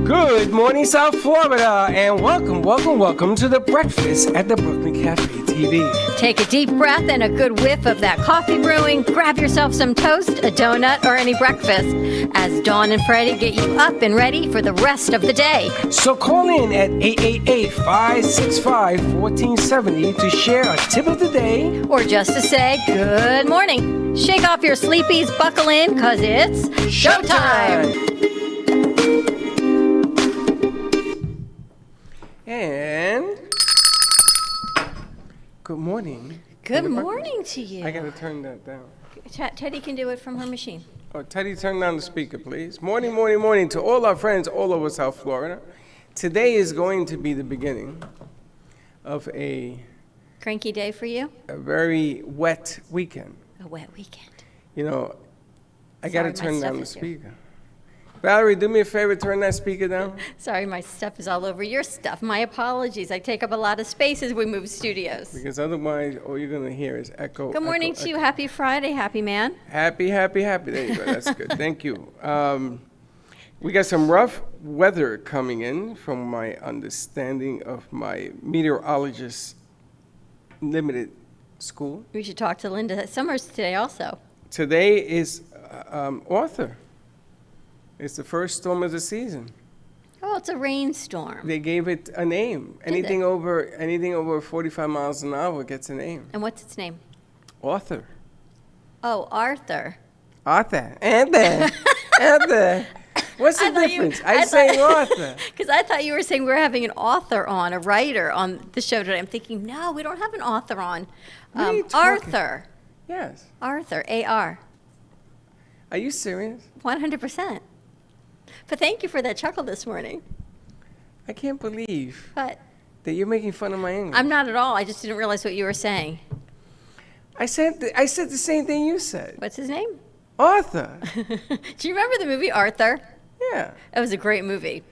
Good morning, South Florida, and welcome to the breakfast at the Brooklyn Cafe TV. Take a deep breath and a good whiff of that coffee brewing. Grab yourself some toast, a donut, or any breakfast as Dawn and Freddie get you up and ready for the rest of the day. So call in at 888-565-1470 to share a tip of the day. Or just to say good morning. Shake off your sleepies, buckle in, because it's showtime. And good morning. Good morning to you. I gotta turn that down. Teddy can do it from her machine. Oh, Teddy, turn down the speaker, please. Morning to all our friends all over South Florida. Today is going to be the beginning of a Cranky day for you? very wet weekend. A wet weekend. You know, I Sorry, gotta my turn stuff down the is here. speaker. Valerie, do me a favor, turn that speaker down. Sorry, my stuff is all over your stuff. My apologies. I take up a lot of space as we move studios. Because otherwise, all you're gonna hear is echo. Good morning echo, to you. echo. Happy Friday, happy man. Happy. There you go. That's good. Thank you. We got some rough weather coming in from my understanding of my meteorologist limited school. We should talk to Linda Summers today also. Today is Arthur. It's the first storm of the season. Oh, it's a rainstorm. They gave it a name. Did they? Anything over 45 miles an hour gets a name. And what's its name? Arthur. Oh, Arthur. Arthur. Arthur. What's the I thought you- difference? I I say thought- Arthur. Because I thought you were saying we're having an author on, a writer on the show today. I'm thinking, no, we don't have an author on. What are you talking- Arthur. Yes. Arthur, A-R. Are you serious? 100%. But thank you for that chuckle this morning. I can't believe But that you're making fun of my English. I'm not at all. I just didn't realize what you were saying. I said the same thing you said. What's his name? Arthur. Do you remember the movie Arthur? Yeah. That was a great movie.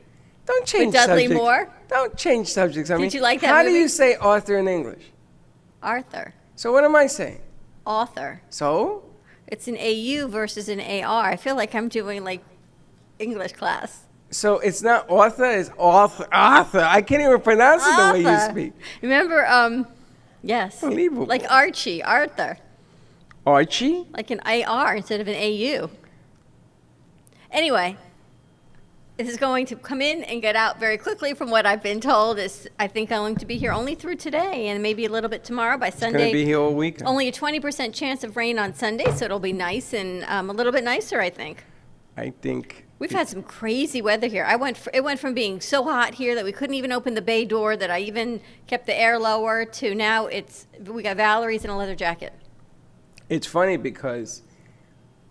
Don't change Dudley subjects. Moore? Don't change subjects. Did you like that How movie? do you say Arthur in English? Arthur. So what am I saying? Author. So? It's an AU versus an AR. I feel like I'm doing like English class. So it's not Arthur, it's Arthur. Arthur. I can't even pronounce it the way you Arthur. speak. Remember, yes. Unbelievable. Like Archie, Arthur. Archie? Like an AR instead of an AU. Anyway, this is going to come in and get out very quickly from what I've been told. Is I think I'm going to be here only through today and maybe a little bit tomorrow. By It's going Sunday, to be here all weekend. only a 20% chance of rain on Sunday, so it'll be nice and a little bit nicer, I think. I think. We've had some crazy weather here. It went from being so hot here that we couldn't even open the bay door, that I even kept the air lower, to now we got Valerie's in a leather jacket. It's funny because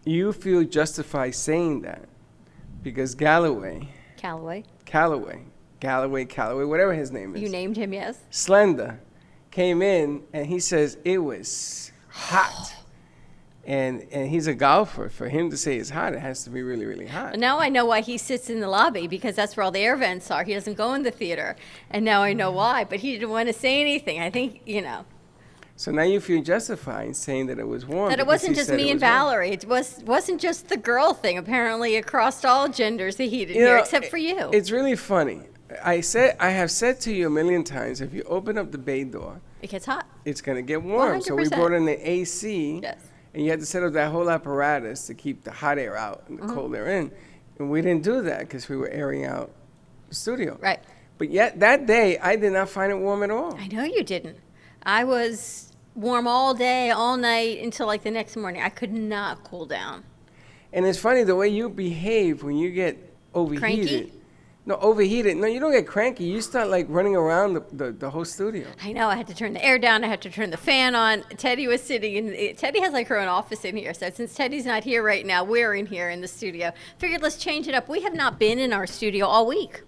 you feel justified saying that because Callaway, whatever his name is. You named him, yes? Slender came in and he says it was hot. And he's a golfer. For him to say it's hot, it has to be really, really hot. Now I know why he sits in the lobby, because that's where all the air vents are. He doesn't go in the theater. And now I know why, but he didn't want to say anything. I think, So now you feel justified in saying that it was warm. that it because wasn't he just said me it and was warm. Valerie. It wasn't just the girl thing. Apparently across all genders, the heat in You here, know, except for you. It's really funny. I have said to you a million times, if you open up the bay door, It gets hot. it's going to get warm. So we 100%. brought in the AC. Yes. And you had to set up that whole apparatus to keep the hot air out and the cold air in. And we didn't do that because we were airing out the studio. Right. But yet that day, I did not find it warm at all. I know you didn't. I was warm all day, all night, until like the next morning. I could not cool down. And it's funny the way you behave when you get overheated. Cranky? No, overheated. No, you don't get cranky. You start like running around the whole studio. I know. I had to turn the air down. I had to turn the fan on. Teddy was sitting in. Teddy has like her own office in here. So since Teddy's not here right now, we're in here in the studio. Figured let's change it up. We have not been in our studio all week.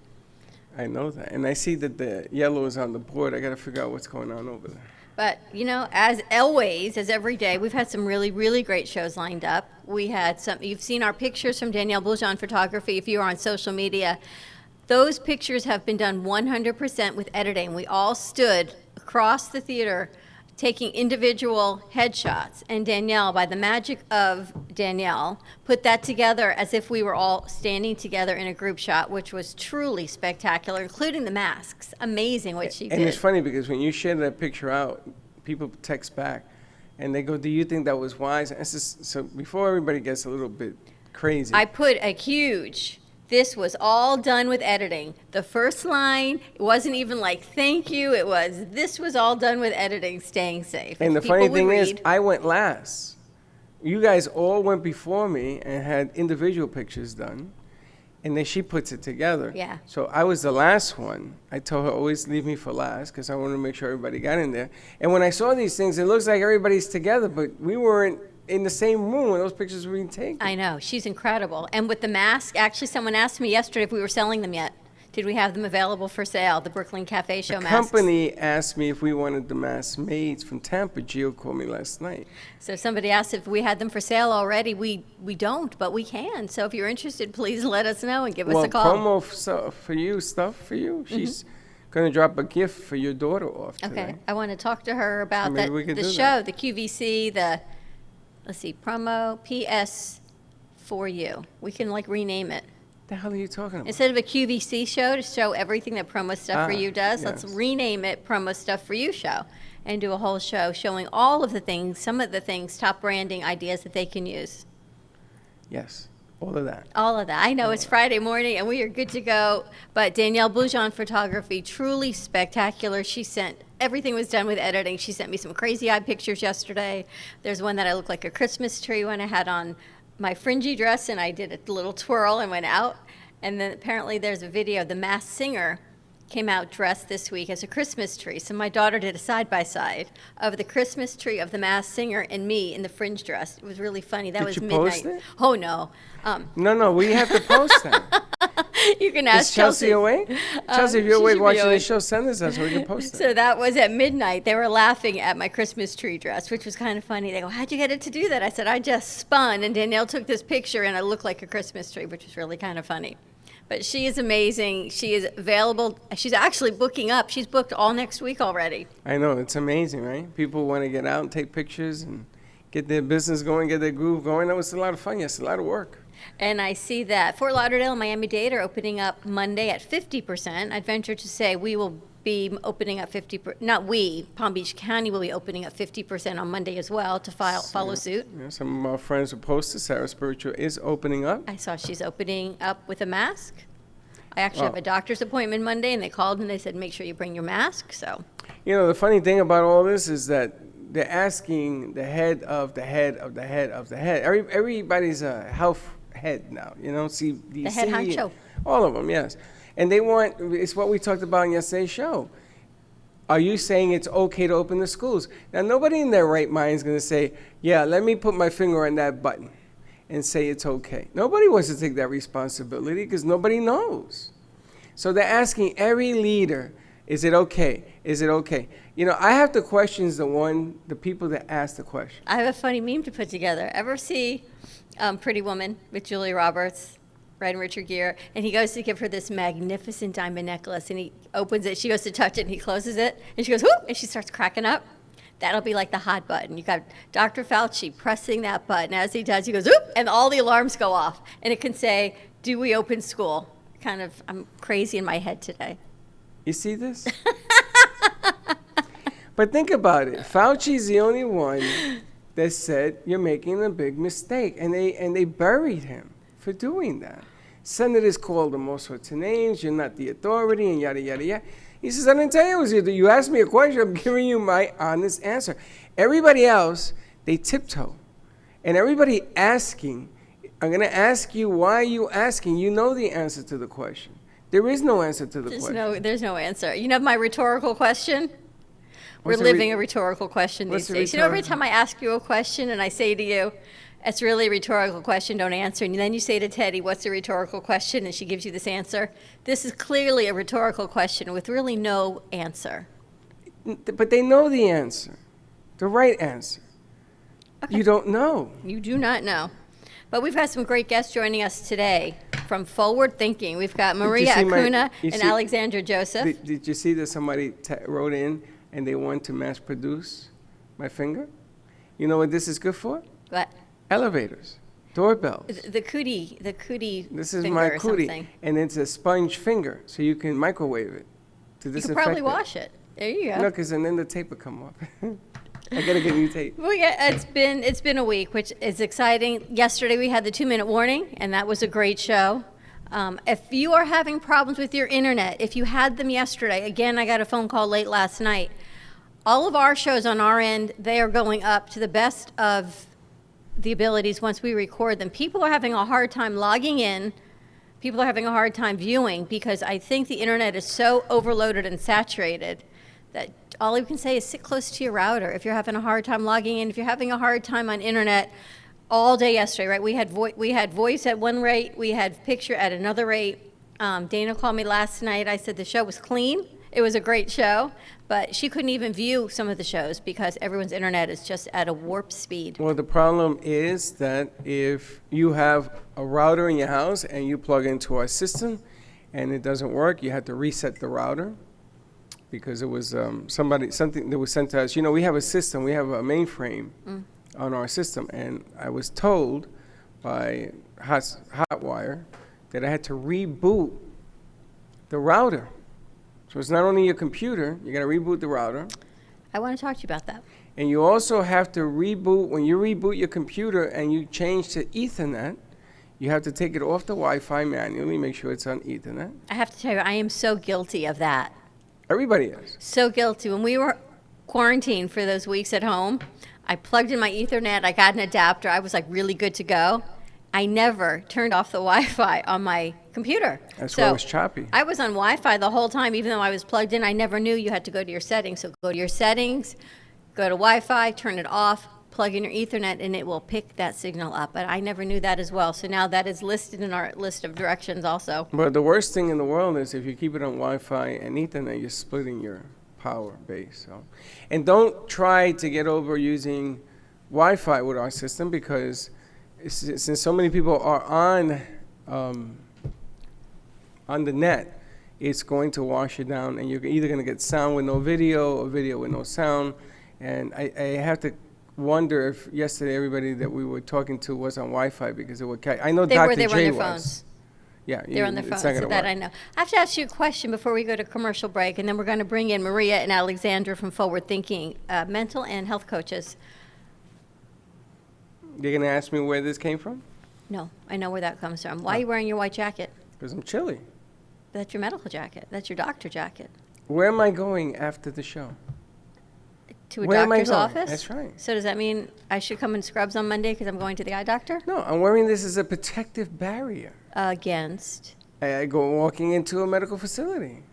I know that. And I see that the yellow is on the board. I got to figure out what's going on over there. But, as always, as every day, we've had some really, really great shows lined up. We had you've seen our pictures from Danielle Bouljon Photography if you are on social media. Those pictures have been done 100% with editing. We all stood across the theater taking individual headshots. And Danielle, by the magic of Danielle, put that together as if we were all standing together in a group shot, which was truly spectacular, including the masks. Amazing what she And did. it's funny because when you share that picture out, people text back and they go, do you think that was wise? And it's just, so before everybody gets a little bit crazy. I put a huge, this was all done with editing. The first line, it wasn't even like, thank you. It was, this was all done with editing, staying safe. And the If people funny would thing is, read- I went last. You guys all went before me and had individual pictures done. And then she puts it together. Yeah. So I was the last one. I told her, always leave me for last because I wanted to make sure everybody got in there. And when I saw these things, it looks like everybody's together, but we weren't in the same room when those pictures were being taken. I know, she's incredible. And with the mask, actually, someone asked me yesterday if we were selling them yet. Did we have them available for sale, the Brooklyn Cafe Show The masks? company asked me if we wanted the masks made from Tampa. Gio called me last night. So if somebody asked if we had them for sale already. We don't, but we can. So if you're interested, please let us know and give us a call. Promo for you, stuff for you. She's going to drop a gift for your daughter off today. Okay, I want to talk to her about maybe that, we could the do show, that. the QVC, let's see, promo PS for you. We can like rename it. The hell are you talking about? Instead of a QVC show to show everything that Promo Stuff for Ah, You does, let's yes. rename it Promo Stuff for You Show and do a whole show showing all of the things, some of the things, top branding ideas that they can use. Yes, all of that. All of that. I know it's Friday morning and we are good to go, but Danielle Boujon Photography, truly spectacular. She sent, everything was done with editing. She sent me some crazy eye pictures yesterday. There's one that I looked like a Christmas tree when I had on my fringy dress and I did a little twirl and went out. And then apparently there's a video, The Masked Singer came out dressed this week as a Christmas tree. So my daughter did a side-by-side of the Christmas tree of The Masked Singer and me in the fringe dress. It was really funny. That Did was you midnight. post it? Oh, no. No, we have to post that. You can ask Is Chelsea awake? Chelsea, if you're she awake should be watching the awake. show, send this us so we can post it. So that was at midnight. They were laughing at my Christmas tree dress, which was kind of funny. They go, how'd you get it to do that? I said, I just spun. And Danielle took this picture, and I looked like a Christmas tree, which was really kind of funny. But she is amazing. She is available. She's actually booking up. She's booked all next week already. I know, it's amazing, right? People want to get out and take pictures and get their business going, get their groove going. That was a lot of fun. Yes, a lot of work. And I see that Fort Lauderdale and Miami-Dade are opening up Monday at 50%. I'd venture to say we will be opening up 50%, not we, Palm Beach County will be opening up 50% on Monday as well to follow suit. You know, some of our friends who posted, Sarah Spiritual is opening up. I saw she's opening up with a mask. I actually have Oh. a doctor's appointment Monday, and they called and they said, make sure you bring your mask, so. You know, the funny thing about all this is that they're asking the head of the head of the head of the head. Everybody's a health head now, you know, CDC. The head honcho. All of them, yes. And they want, it's what we talked about in yesterday's show. Are you saying it's okay to open the schools? Now, nobody in their right mind is going to say, yeah, let me put my finger on that button and say it's okay. Nobody wants to take that responsibility because nobody knows. So they're asking every leader, is it okay? Is it okay? You know, I have to question the people that ask the question. I have a funny meme to put together. Ever see Pretty Woman with Julia Roberts, Red and Richard Gere? And he goes to give her this magnificent diamond necklace, and he opens it. She goes to touch it, and he closes it. And she goes, whoop, and she starts cracking up. That'll be like the hot button. You got Dr. Fauci pressing that button. As he does, he goes, whoop, and all the alarms go off. And it can say, do we open school? Kind of, I'm crazy in my head today. You see this? But think about it. Fauci's the only one that said you're making a big mistake, and they buried him for doing that. Senators called him all sorts of names. You're not the authority, and yada yada yada. He says, I didn't tell you it was you. You asked me a question. I'm giving you my honest answer. Everybody else, they tiptoe, and everybody asking. I'm going to ask you, why are you asking? You know the answer to the question. There is no answer to the question. There's no answer. You know my rhetorical question? What's We're a living a rhetorical question what's these a days. You know, every rhetorical- time I ask you a question and I say to you, it's really a rhetorical question, don't answer. And then you say to Teddy, what's a rhetorical question? And she gives you this answer. This is clearly a rhetorical question with really no answer. But they know the answer, the right answer. You don't know. You do not know. But we've had some great guests joining us today from Forward Thinking. We've got Maria see my- Acuna you and see- Alexandra Joseph. Did you see that somebody wrote in, and they want to mass produce my finger. You know what this is good for? What? Elevators, doorbells. The cootie This is finger my or cootie, something. and it's a sponge finger, so you can microwave it to You disinfect could probably it. wash it. There you go. No, because then the tape will come off. I gotta get new tape. Well, yeah, it's been a week, which is exciting. Yesterday we had the 2-minute warning, and that was a great show. If you are having problems with your internet, if you had them yesterday, again, I got a phone call late last night. All of our shows on our end, they are going up to the best of the abilities once we record them. People are having a hard time logging in. People are having a hard time viewing because I think the internet is so overloaded and saturated that all you can say is sit close to your router if you're having a hard time logging in. If you're having a hard time on internet all day yesterday, right? We had voice at one rate, we had picture at another rate. Dana called me last night. I said the show was clean. It was a great show, but she couldn't even view some of the shows because everyone's internet is just at a warp speed. Well, the problem is that if you have a router in your house and you plug into our system and it doesn't work, you have to reset the router because it was something that was sent to us. You know, we have a system, we have a mainframe on our system, and I was told by Hotwire that I had to reboot the router. So it's not only your computer, you got to reboot the router, I want to talk to you about that. and you also have to reboot, when you reboot your computer and you change to Ethernet, you have to take it off the Wi-Fi manually, make sure it's on Ethernet. I have to tell you, I am so guilty of that. Everybody is. So guilty. When we were quarantined for those weeks at home, I plugged in my Ethernet, I got an adapter, I was like really good to go. I never turned off the Wi-Fi on my computer. That's why it was choppy. I was on Wi-Fi the whole time, even though I was plugged in. I never knew you had to go to your settings. So go to your settings, go to Wi-Fi, turn it off, plug in your Ethernet, and it will pick that signal up. But I never knew that as well. So now that is listed in our list of directions also. But the worst thing in the world is if you keep it on Wi-Fi and Ethernet, you're splitting your power base. So. And don't try to get over using Wi-Fi with our system because since so many people are on the net, it's going to wash you down, and you're either going to get sound with no video or video with no sound. And I have to wonder if yesterday everybody that we were talking to was on Wi-Fi because it would. I know They were Dr. on J their was. phones. Yeah, They're on their it's phones, not so gonna that work. I know. I have to ask you a question before we go to commercial break, and then we're going to bring in Maria and Alexandra from Forward Thinking, mental and health coaches. You're going to ask me where this came from? No, I know where that comes from. Why are you wearing your white jacket? Because I'm chilly. That's your medical jacket. That's your doctor jacket. Where am I going after the show? To a Where am I doctor's going? office? That's right. So does that mean I should come in scrubs on Monday because I'm going to the eye doctor? No, I'm wearing this as a protective barrier. Against. I go walking into a medical facility.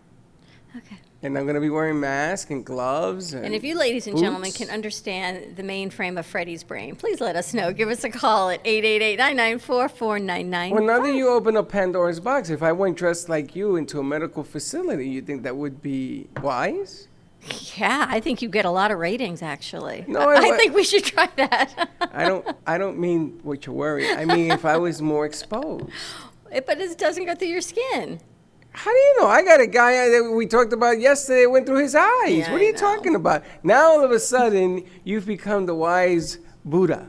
Okay. And I'm going to be wearing masks and gloves. And if you ladies and gentlemen boots. can understand the mainframe of Freddie's brain, please let us know. Give us a call at 888-994-4995. Well, now that you open up Pandora's box, if I went dressed like you into a medical facility, you think that would be wise? Yeah, I think you get a lot of ratings, actually. No, I think we should try that. I don't mean what you're wearing. I mean if I was more exposed. But it doesn't go through your skin. How do you know? I got a guy that we talked about yesterday went through his eyes. Yeah, What are you I know. talking about? Now all of a sudden you've become the wise Buddha.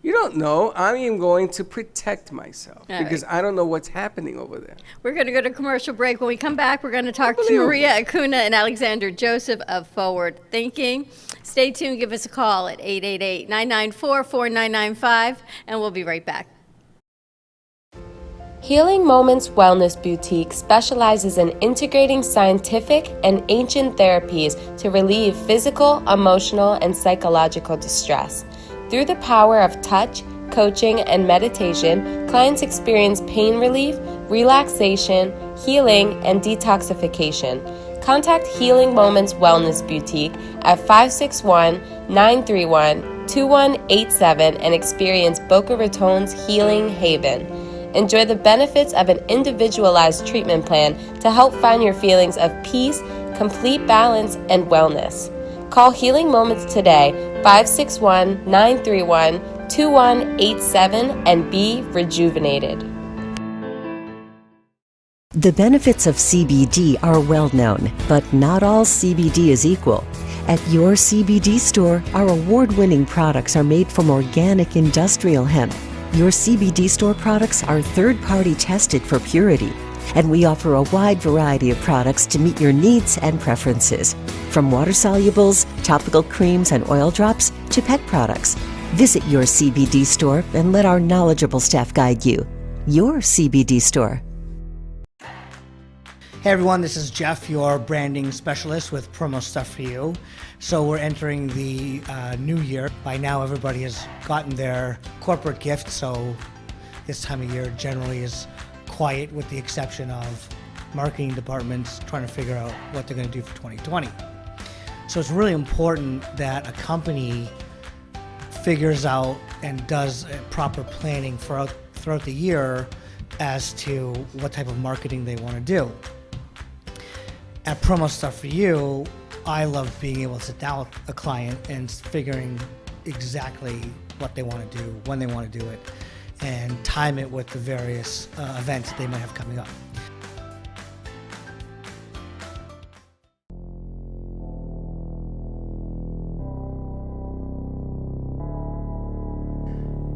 You don't know. I am going to protect myself All because I don't know what's happening over there. We're going to go to commercial break. When we come back, we're going to talk to Unbelievable. Maria Acuna and Alexander Joseph of Forward Thinking. Stay tuned. Give us a call at 888-994-4995, and we'll be right back. Healing Moments Wellness Boutique specializes in integrating scientific and ancient therapies to relieve physical, emotional, and psychological distress. Through the power of touch, coaching, and meditation, clients experience pain relief, relaxation, healing, and detoxification. Contact Healing Moments Wellness Boutique at 561-931-2187 and experience Boca Raton's Healing Haven. Enjoy the benefits of an individualized treatment plan to help find your feelings of peace, complete balance, and wellness. Call Healing Moments today, 561-931-2187, and be rejuvenated. The benefits of CBD are well known, but not all CBD is equal. At your CBD store, our award-winning products are made from organic industrial hemp. Your CBD store products are third-party tested for purity, and we offer a wide variety of products to meet your needs and preferences. From water solubles, topical creams, and oil drops to pet products. Visit your CBD store and let our knowledgeable staff guide you. Your CBD store. Hey everyone, this is Jeff, your branding specialist with Promo Stuff For You. So we're entering the new year. By now everybody has gotten their corporate gift, so this time of year generally is quiet with the exception of marketing departments trying to figure out what they're going to do for 2020. So it's really important that a company figures out and does proper planning throughout the year as to what type of marketing they want to do. At Promo Stuff For You, I love being able to sit down with a client and figuring exactly what they want to do, when they want to do it, and time it with the various events they might have coming up.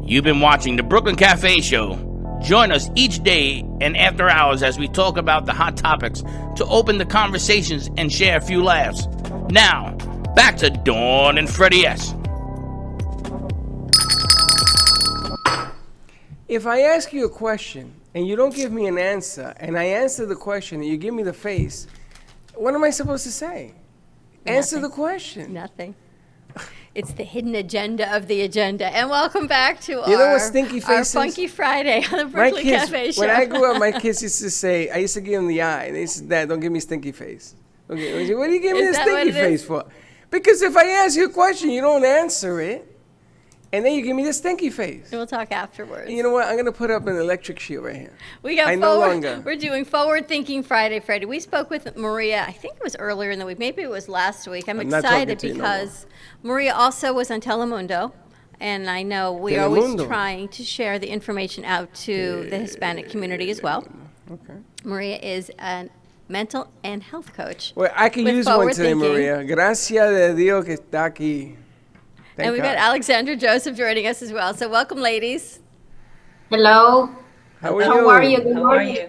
You've been watching the Brooklyn Cafe Show. Join us each day and after hours as we talk about the hot topics to open the conversations and share a few laughs. Now, back to Dawn and Freddie S. If I ask you a question and you don't give me an answer, and I answer the question and you give me the face, what am I supposed to say? Answer the question. Nothing. It's the hidden agenda of the agenda. And welcome back to You know what stinky face our is? Funky Friday on the My Brooklyn kids, Cafe Show. when I grew up, my kids used to say, I used to give them the eye. They said, Dad, don't give me stinky face. Okay, what do you give me Is the that what stinky it face is? for? Because if I ask you a question, you don't answer it, and then you give me the stinky face. We'll talk afterwards. You know what? I'm going to put up an electric sheet right here. We got I no forward. longer. We're doing Forward Thinking Friday, Freddie. We spoke with Maria. I think it was earlier in the week. Maybe it was last week. I'm not talking excited to you no because Maria also was on Telemundo, and I know we're always Telemundo. trying to share the information out to the Hispanic community as well. Okay. Maria is a mental and health coach. Well, I can with use one Forward today, Thinking. Maria. Gracias de Dios que está aquí. Thank And we've got God. Alexandra Joseph joining us as well. So welcome, ladies. Hello. How are How you? are you? Good morning.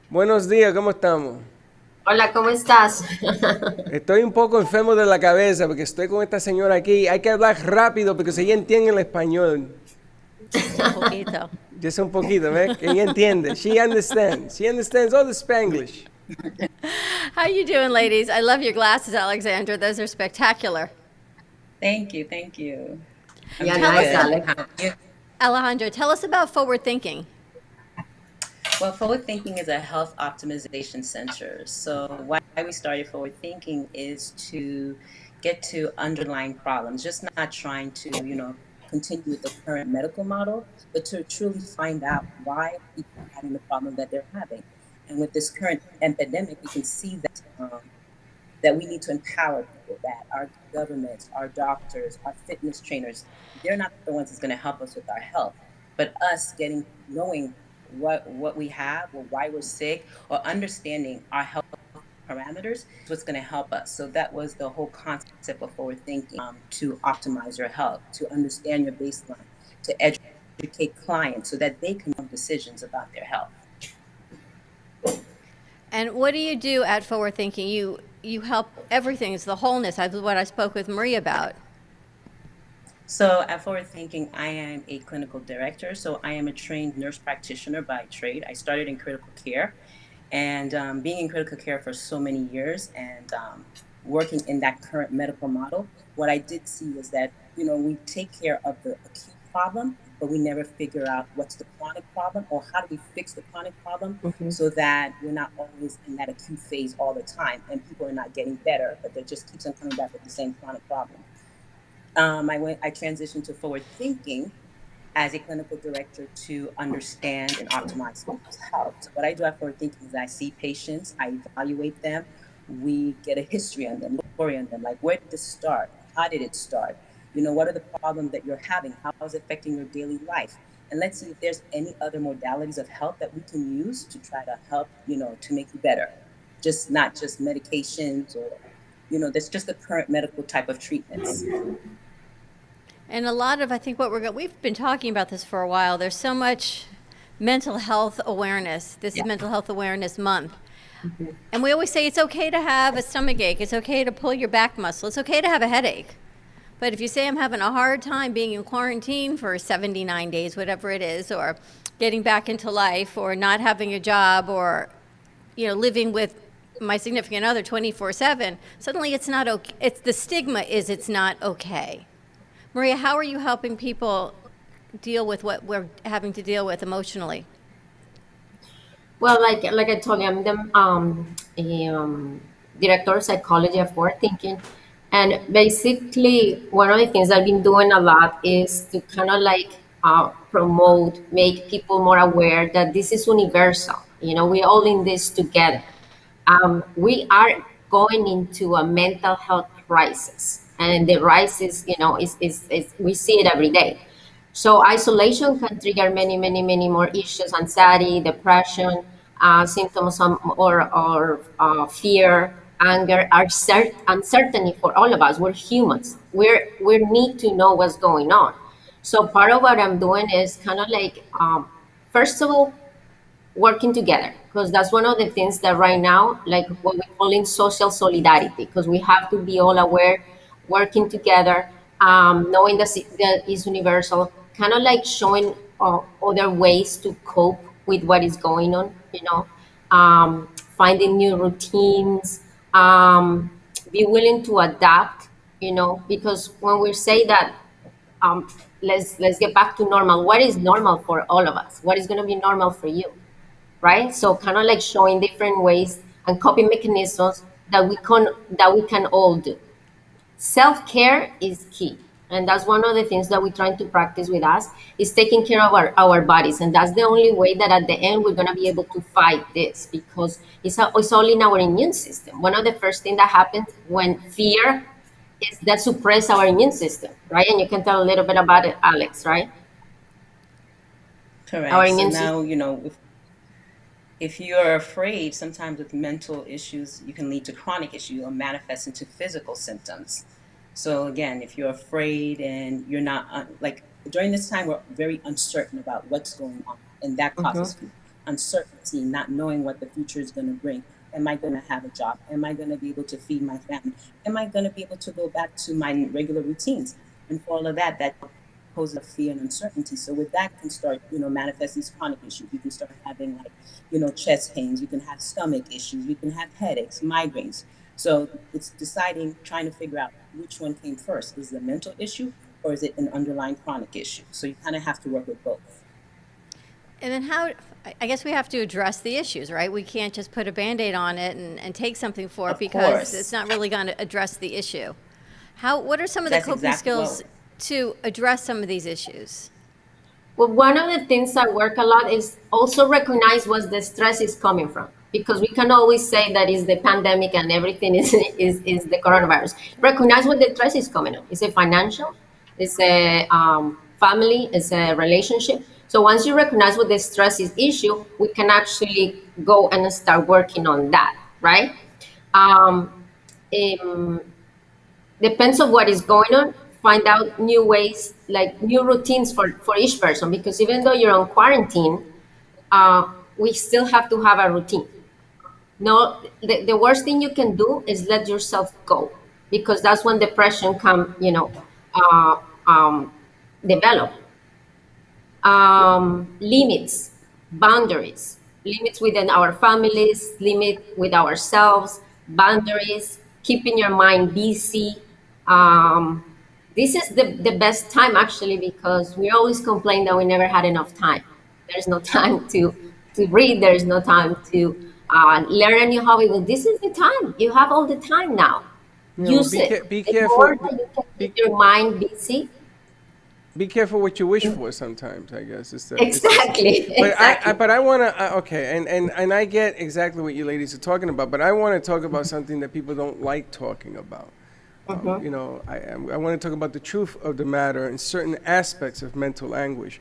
Buenos días, ¿cómo estamos? Hola, ¿cómo estás? Estoy un poco enfermo de la cabeza porque estoy con esta señora aquí. Hay que hablar rápido porque si ella entiende el español. Un poquito. Yo sé un poquito, ¿ves? Que ella entiende. She understands. She understands all the Spanglish. How you doing, ladies? I love your glasses, Alexandra. Those are spectacular. Thank you, thank you. Yeah, doing nice, good. Alex. How are you? Alejandro, tell us about Forward Thinking. Well, Forward Thinking is a health optimization center. So why we started Forward Thinking is to get to underlying problems, just not trying to, continue with the current medical model, but to truly find out why people are having the problem that they're having. And with this current epidemic, we can see that that we need to empower people, that our governments, our doctors, our fitness trainers, they're not the ones that's going to help us with our health, but us knowing what we have or why we're sick or understanding our health parameters is what's going to help us. So that was the whole concept of Forward Thinking, to optimize your health, to understand your baseline, to educate clients so that they can make decisions about their health. And what do you do at Forward Thinking? You help everything. It's the wholeness. That's what I spoke with Maria about. So at Forward Thinking, I am a clinical director. So I am a trained nurse practitioner by trade. I started in critical care, and being in critical care for so many years and working in that current medical model, what I did see was that, we take care of the acute problem, but we never figure out what's the chronic problem or how do we fix the chronic problem so that we're not always in that acute phase all the time and people are not getting better, but they just keeps on coming back with the same chronic problem. I transitioned to Forward Thinking as a clinical director to understand and optimize people's health. So what I do at Forward Thinking is I see patients, I evaluate them, we get a history on them, story on them, like where did this start? How did it start? What are the problems that you're having? How is it affecting your daily life? and let's see if there's any other modalities of help that we can use to try to help, to make you better. Just not just medications or, that's just the current medical type of treatments. And a lot of, I think we've been talking about this for a while. There's so much mental health awareness. This is Mental Health Awareness Month. And we always say it's okay to have a stomach ache. It's okay to pull your back muscle. It's okay to have a headache. But if you say I'm having a hard time being in quarantine for 79 days, whatever it is, or getting back into life, or not having a job, or living with my significant other 24/7, suddenly it's not okay. It's the stigma is it's not okay. Maria, how are you helping people deal with what we're having to deal with emotionally? Well, like I told you, I'm the director of psychology of forward thinking, and basically one of the things I've been doing a lot is to kind of promote, make people more aware that this is universal. We're all in this together. We are going into a mental health crisis, and the rise is we see it every day. So isolation can trigger many, many, many more issues: anxiety, depression, symptoms or fear, anger, uncertainty for all of us. We're humans. We need to know what's going on. So part of what I'm doing is kind of first of all, working together, because that's one of the things that right now, like what we're calling social solidarity, because we have to be all aware, working together, knowing that is universal, kind of showing other ways to cope with what is going on, finding new routines, be willing to adapt, because when we say that, let's get back to normal. What is normal for all of us? What is going to be normal for you? Right? So kind of showing different ways and coping mechanisms that we can all do. Self-care is key. And that's one of the things that we're trying to practice with us is taking care of our bodies. And that's the only way that at the end we're going to be able to fight this, because it's all in our immune system. One of the first things that happens when fear is that suppress our immune system, right? And you can tell a little bit about it, Alex, right? Correct. Our So immune now, if you're afraid, sometimes with mental issues, you can lead to chronic issues or manifest into physical symptoms. So again, if you're afraid and you're not during this time, we're very uncertain about what's going on, and that causes uncertainty, not knowing what the future is going to bring. Am I going to have a job? Am I going to be able to feed my family? Am I going to be able to go back to my regular routines? And for all of that poses fear and uncertainty. So with that can start, manifest these chronic issues. You can start having chest pains. You can have stomach issues. You can have headaches, migraines. So it's trying to figure out which one came first. Is it a mental issue or is it an underlying chronic issue? So you kind of have to work with both. And then I guess we have to address the issues, right? We can't just put a Band-Aid on it and take something for it, because it's not really going to address the issue. What are some of the coping skills to address some of these issues? Well, one of the things I work a lot is also recognize where the stress is coming from, because we can always say that is the pandemic and everything is the coronavirus. Recognize where the stress is coming from. Is it financial? Is it family? Is it a relationship? So once you recognize what the stress is issue, we can actually go and start working on that, right? Depends on what is going on. Find out new ways, new routines for each person, because even though you're on quarantine, we still have to have a routine. No, the worst thing you can do is let yourself go, because that's when depression can, develop. Limits, boundaries, limits within our families, limit with ourselves, boundaries, keeping your mind busy. This is the best time actually, because we always complain that we never had enough time. There's no time to read. There's no time to learn a new hobby. Well, this is the time. You have all the time now. Use it. Be The careful. more that you can keep your mind busy. Be careful what you wish for sometimes, I guess. Exactly. But I want to, okay, and I get exactly what you ladies are talking about, but I want to talk about something that people don't like talking about. I want to talk about the truth of the matter and certain aspects of mental anguish.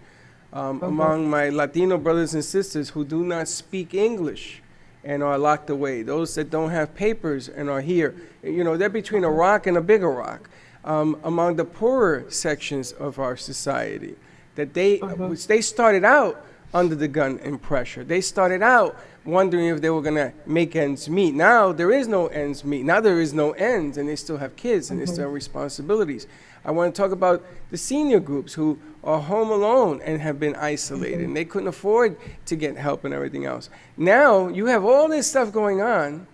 among my Latino brothers and sisters who do not speak English and are locked away, those that don't have papers and are here. You know, they're between a rock and a bigger rock. Among the poorer sections of our society, that they started out under the gun and pressure. They started out wondering if they were going to make ends meet. Now there is no ends meet. Now there is no ends, and they still have kids and they still have responsibilities. I want to talk about the senior groups who are home alone and have been isolated, and they couldn't afford to get help and everything else. Now you have all this stuff going on,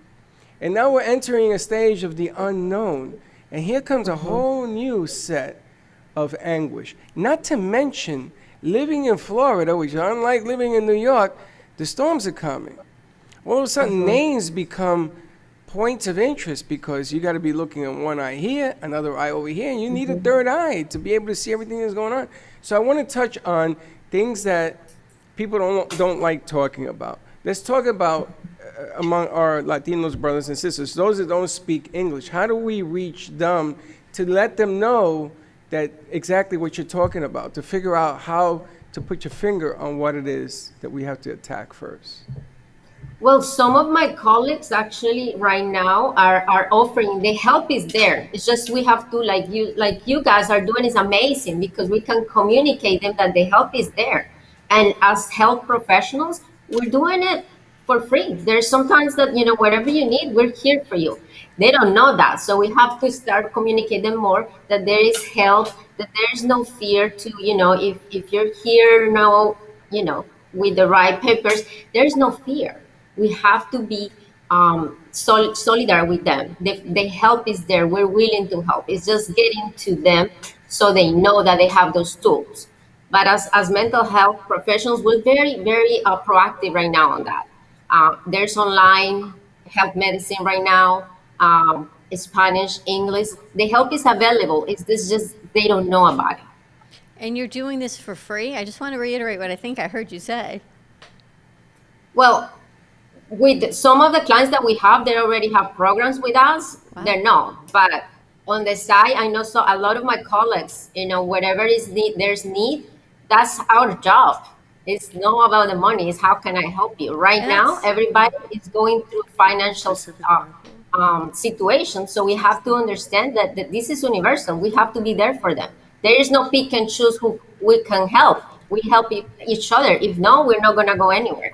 and now we're entering a stage of the unknown. And here comes a whole new set of anguish. Not to mention, living in Florida, which unlike living in New York, the storms are coming. All of a sudden, names become points of interest because you got to be looking at one eye here, another eye over here, and you need a third eye to be able to see everything that's going on. So I want to touch on things that people don't like talking about. Let's talk about among our Latinos brothers and sisters, those that don't speak English. How do we reach them to let them know that exactly what you're talking about, to figure out how to put your finger on what it is that we have to attack first? Well, some of my colleagues actually right now are offering, the help is there. It's just we have to, like you guys are doing is amazing because we can communicate them that the help is there. And as health professionals, we're doing it for free. There's sometimes that, you know, whatever you need, we're here for you. They don't know that. So we have to start communicating more that there is help, that there's no fear to, you know, if you're here now, you know, with the right papers, there's no fear. We have to be solidar with them. The help is there. We're willing to help. It's just getting to them so they know that they have those tools. But as mental health professionals, we're very, very proactive right now on that. There's online health medicine right now, Spanish, English. The help is available. It's just they don't know about it. And you're doing this for free? I just want to reiterate what I think I heard you say. Well, with some of the clients that we have, they already have programs with us. Wow. They're not. But on the side, I know so a lot of my colleagues, you know, whatever is there's need, that's our job. It's not about the money. It's how can I help you? Right now, everybody is going through financial situations. So we have to understand that this is universal. We have to be there for them. There is no pick and choose who we can help. We help each other. If not, we're not going to go anywhere.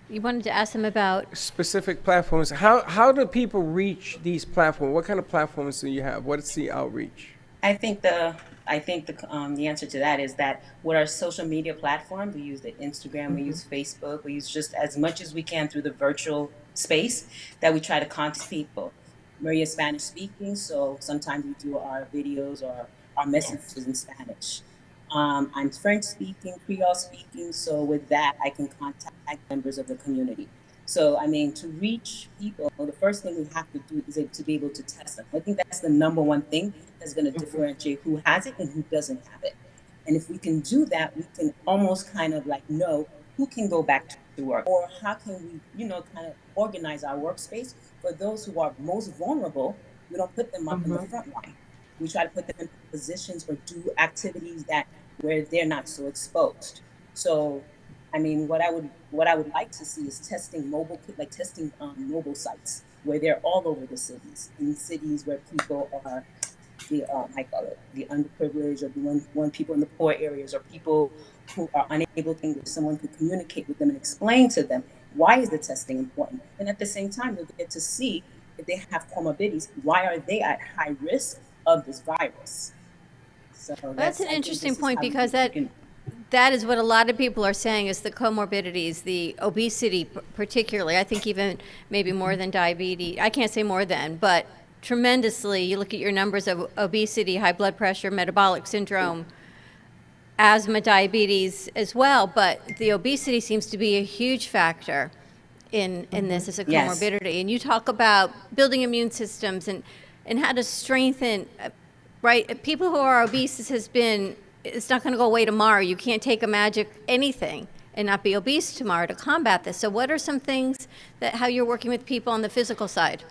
You wanted to ask them about Specific platforms. How do people reach these platforms? What kind of platforms do you have? What's the outreach? I think the answer to that is that with our social media platform, we use the Instagram, we use Facebook, we use just as much as we can through the virtual space that we try to contact people. Maria is Spanish speaking, so sometimes we do our videos or our messages in Spanish. I'm French speaking, Creole speaking, so with that, I can contact members of the community. So, I mean, to reach people, the first thing we have to do is to be able to test them. I think that's the number one thing that's going to differentiate who has it and who doesn't have it. And if we can do that, we can almost kind of like know who can go back to work, or how can we, you know, kind of organize our workspace for those who are most vulnerable. We don't put them up in the front line. We try to put them in positions or do activities where they're not so exposed. So, I mean, what I would like to see is testing mobile sites where they're all over the cities, in cities where people are the underprivileged, or the one people in the poor areas, or people who are unable to English. Someone could communicate with them and explain to them why is the testing important, and at the same time they'll get to see if they have comorbidities, why are they at high risk of this virus. So that's an interesting point, because that is what a lot of people are saying is the comorbidities, the obesity particularly. I think even maybe more than diabetes. I can't say more than, but tremendously. You look at your numbers of obesity, high blood pressure, metabolic syndrome, asthma, diabetes as well. But the obesity seems to be a huge factor in this as a comorbidity. Yes. And you talk about building immune systems and how to strengthen, right? People who are obese, it's not going to go away tomorrow. You can't take a magic anything and not be obese tomorrow to combat this. So what are some things how you're working with people on the physical side?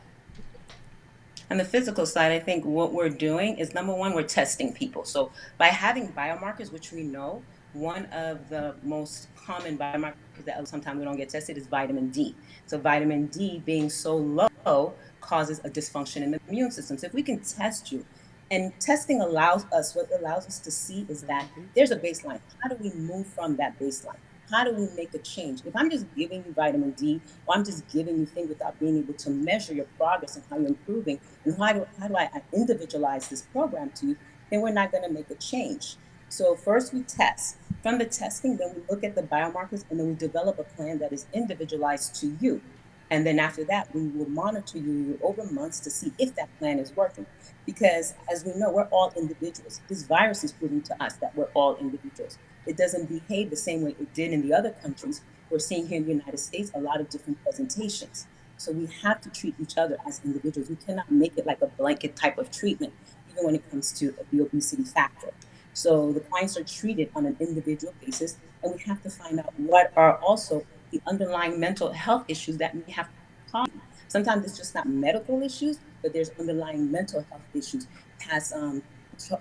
On the physical side, I think what we're doing is, number one, we're testing people. So by having biomarkers, which we know one of the most common biomarkers that sometimes we don't get tested is vitamin D. So vitamin D being so low causes a dysfunction in the immune system. So if we can test you, and testing allows us, what allows us to see is that there's a baseline. How do we move from that baseline? How do we make a change? If I'm just giving you vitamin D, or I'm just giving you things without being able to measure your progress and how you're improving, and how do I individualize this program to you, then we're not going to make a change. So first we test. From the testing, then we look at the biomarkers, and then we develop a plan that is individualized to you. And then after that, we will monitor you over months to see if that plan is working. Because as we know, we're all individuals. This virus is proving to us that we're all individuals. It doesn't behave the same way it did in the other countries. We're seeing here in the United States a lot of different presentations. So we have to treat each other as individuals. We cannot make it like a blanket type of treatment, even when it comes to the obesity factor. So the clients are treated on an individual basis, and we have to find out what are also the underlying mental health issues that we have problems. Sometimes it's just not medical issues, but there's underlying mental health issues, past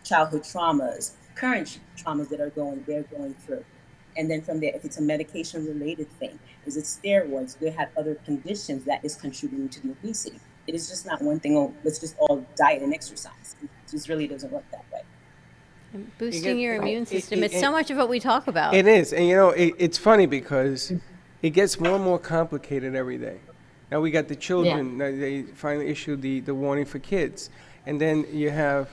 childhood traumas, current traumas that they're going through. And then from there, if it's a medication-related thing, is it steroids? Do they have other conditions that is contributing to the obesity? It is just not one thing, oh, let's just all diet and exercise. It just really doesn't work that way. Boosting your immune system. It's so much of what we talk about. It is. And, you know, it's funny because it gets more and more complicated every day. Now we got the children. They finally issued the warning for kids. And then you have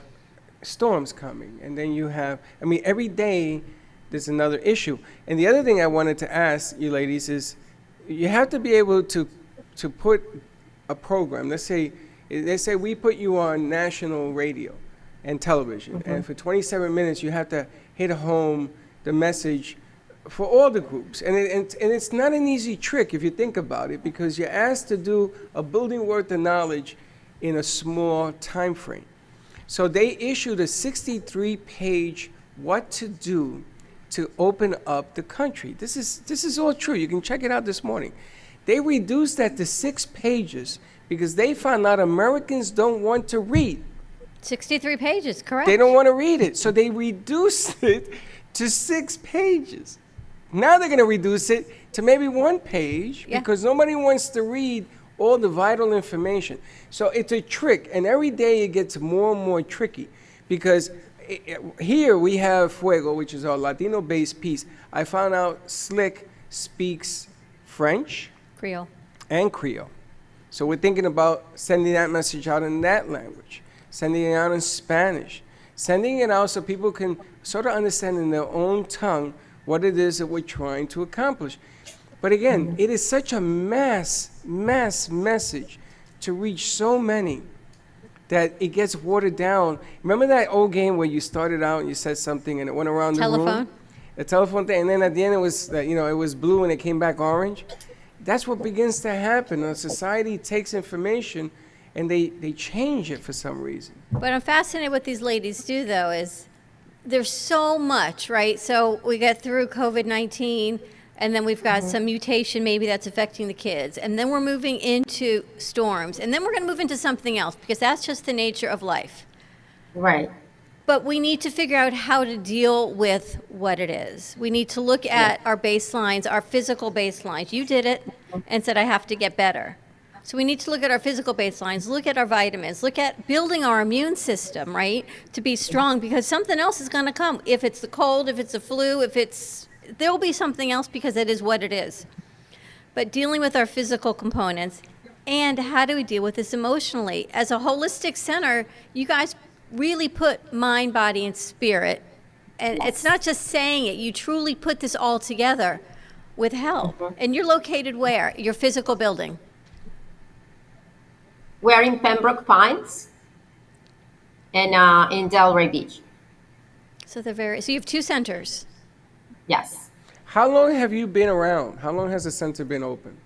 storms coming. And then you have, I mean, every day there's another issue. And the other thing I wanted to ask you ladies is you have to be able to put a program. Let's say we put you on national radio and television. And for 27 minutes, you have to hit home the message for all the groups. And it's not an easy trick if you think about it, because you're asked to do a building worth of knowledge in a small time frame. So they issued a 63-page what to do to open up the country. This is all true. You can check it out this morning. They reduced that to 6 pages because they found out Americans don't want to read. 63 pages, correct. They don't want to read it, so they reduced it to 6 pages. Now they're going to reduce it to maybe 1 page because nobody wants to read all the vital information. So it's a trick, and every day it gets more and more tricky because here we have Fuego, which is our Latino-based piece. I found out Slick speaks French, Creole, and Creole. So we're thinking about sending that message out in that language, sending it out in Spanish, sending it out so people can sort of understand in their own tongue what it is that we're trying to accomplish. But again, it is such a mass message to reach so many that it gets watered down. Remember that old game where you started out and you said something and it went around the room? A telephone thing, and then at the end it was, it was blue and it came back orange. That's what begins to happen. A society takes information and they change it for some reason. But I'm fascinated what these ladies do, though, is there's so much, right? So we get through COVID-19, and then we've got some mutation maybe that's affecting the kids. And then we're moving into storms. And then we're going to move into something else because that's just the nature of life. Right. But we need to figure out how to deal with what it is. We need to look at our baselines, our physical baselines. You did it and said, I have to get better. So we need to look at our physical baselines, look at our vitamins, look at building our immune system, right, to be strong, because something else is going to come. If it's the cold, if it's the flu, there'll be something else because it is what it is. But dealing with our physical components, and how do we deal with this emotionally? As a holistic center, you guys really put mind, body, and spirit. And it's not just saying it. You truly put this all together with help. And you're located where? Your physical building. We're in Pembroke Pines and in Delray Beach. So you have 2 centers. Yes. How long have you been around? How long has the center been open?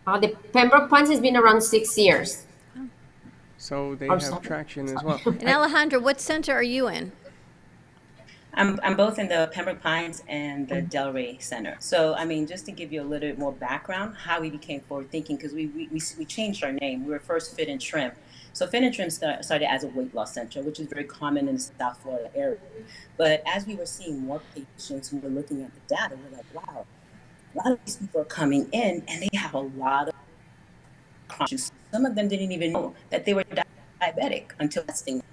The Pembroke Pines has been around 6 years. So they have traction as well. And Alejandra, what center are you in? I'm both in the Pembroke Pines and the Delray Center. So, I mean, just to give you a little bit more background, how we became forward thinking, because we changed our name. We were first Fit and Trim. So, Fit and Trim started as a weight loss center, which is very common in the South Florida area. But as we were seeing more patients who were looking at the data, we're like, wow, a lot of these people are coming in and they have a lot of chronic issues. Some of them didn't even know that they were diabetic until testing.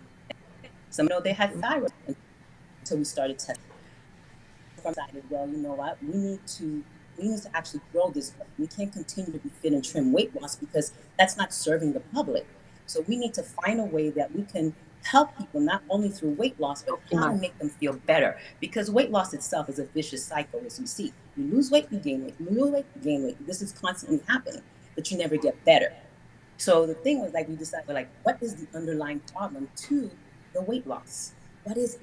Some know they had thyroid until we started testing. Decided, well, you know what? We need to actually grow this. We can't continue to be fit and trim weight loss because that's not serving the public. So we need to find a way that we can help people not only through weight loss, but how to make them feel better. Because weight loss itself is a vicious cycle, as we see. You lose weight, you gain weight. You lose weight, you gain weight. This is constantly happening, but you never get better. So the thing was, like, we decided, like, what is the underlying problem to the weight loss? What is